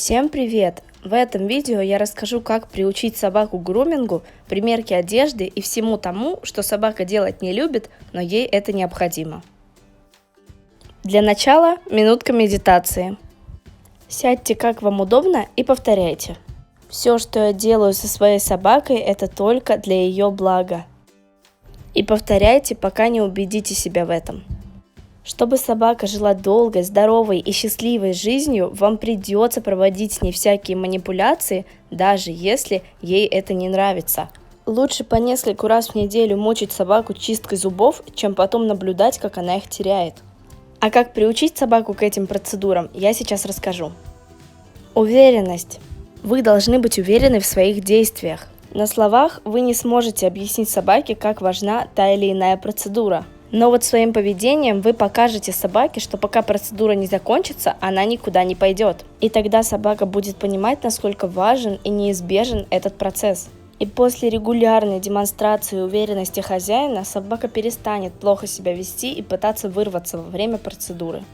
Всем привет! В этом видео я расскажу, как приучить собаку к грумингу, примерке одежды и всему тому, что собака делать не любит, но ей это необходимо. Для начала минутка медитации. Сядьте как вам удобно и повторяйте. Все, что я делаю со своей собакой, это только для ее блага. И повторяйте, пока не убедите себя в этом. Чтобы собака жила долгой, здоровой и счастливой жизнью, вам придется проводить с ней всякие манипуляции, даже если ей это не нравится. Лучше по нескольку раз в неделю мучить собаку чисткой зубов, чем потом наблюдать, как она их теряет. А как приучить собаку к этим процедурам, я сейчас расскажу. Уверенность. Вы должны быть уверены в своих действиях. На словах вы не сможете объяснить собаке, как важна та или иная процедура. Но вот своим поведением вы покажете собаке, что пока процедура не закончится, она никуда не пойдет. И тогда собака будет понимать, насколько важен и неизбежен этот процесс. И после регулярной демонстрации уверенности хозяина собака перестанет плохо себя вести и пытаться вырваться во время процедуры.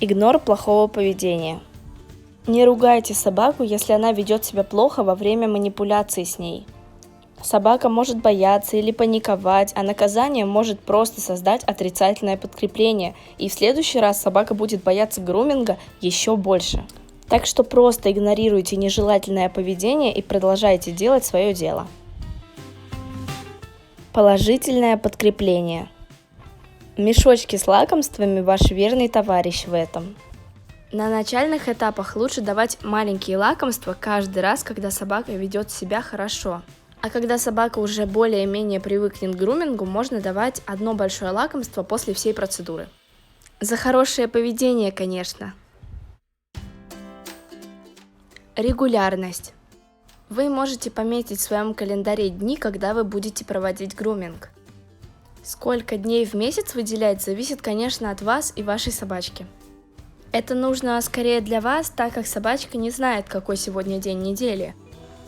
Игнор плохого поведения. Не ругайте собаку, если она ведет себя плохо во время манипуляции с ней. Собака может бояться или паниковать, а наказание может просто создать отрицательное подкрепление, и в следующий раз собака будет бояться груминга еще больше. Так что просто игнорируйте нежелательное поведение и продолжайте делать свое дело. Положительное подкрепление. Мешочки с лакомствами – ваш верный товарищ в этом. На начальных этапах лучше давать маленькие лакомства каждый раз, когда собака ведет себя хорошо. А когда собака уже более-менее привыкнет к грумингу, можно давать одно большое лакомство после всей процедуры. За хорошее поведение, конечно. Регулярность. Вы можете пометить в своем календаре дни, когда вы будете проводить груминг. Сколько дней в месяц выделять, зависит, конечно, от вас и вашей собачки. Это нужно скорее для вас, так как собачка не знает, какой сегодня день недели.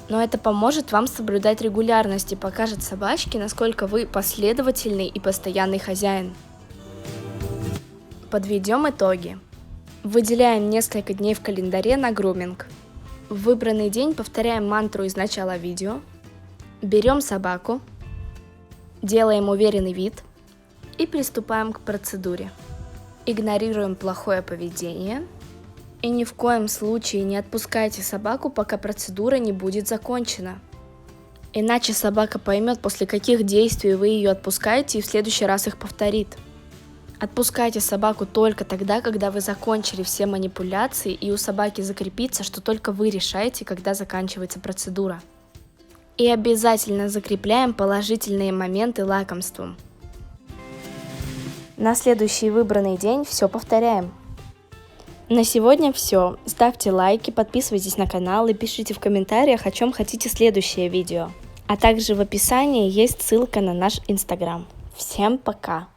Но это поможет вам соблюдать регулярность и покажет собачке, насколько вы последовательный и постоянный хозяин. Подведем итоги. Выделяем несколько дней в календаре на груминг. В выбранный день повторяем мантру из начала видео. Берем собаку, делаем уверенный вид и приступаем к процедуре. Игнорируем плохое поведение. И ни в коем случае не отпускайте собаку, пока процедура не будет закончена. Иначе собака поймет, после каких действий вы ее отпускаете, и в следующий раз их повторит. Отпускайте собаку только тогда, когда вы закончили все манипуляции, и у собаки закрепится, что только вы решаете, когда заканчивается процедура. И обязательно закрепляем положительные моменты лакомством. На следующий выбранный день все повторяем. На сегодня все. Ставьте лайки, подписывайтесь на канал и пишите в комментариях, о чем хотите следующее видео. А также в описании есть ссылка на наш Инстаграм. Всем пока!